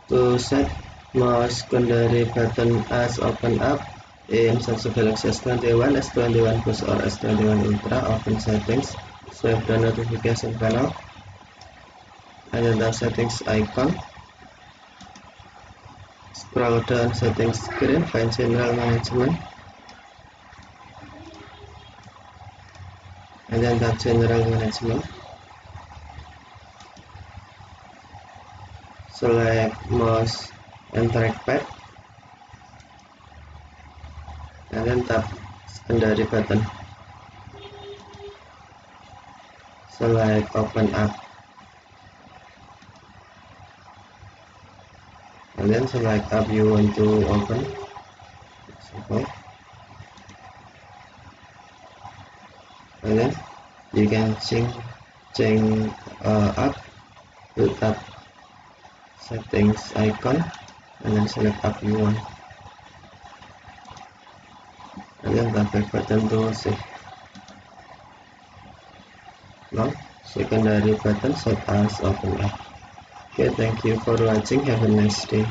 To set mouse secondary button as open up in Samsung Galaxy S21, S21 Plus or S21 Ultra, open settings, swipe the notification panel, and then the settings icon. Scroll down settings screen, find general management, and then tap general management. Select mouse and trackpad, and then tap secondary button. Select open up, and then select app you want to open. Simple. And then you can change app. You tap settings icon and then select app you want, and then tap back button to save. Now secondary button set as open up. Okay, thank you for watching. Have a nice day.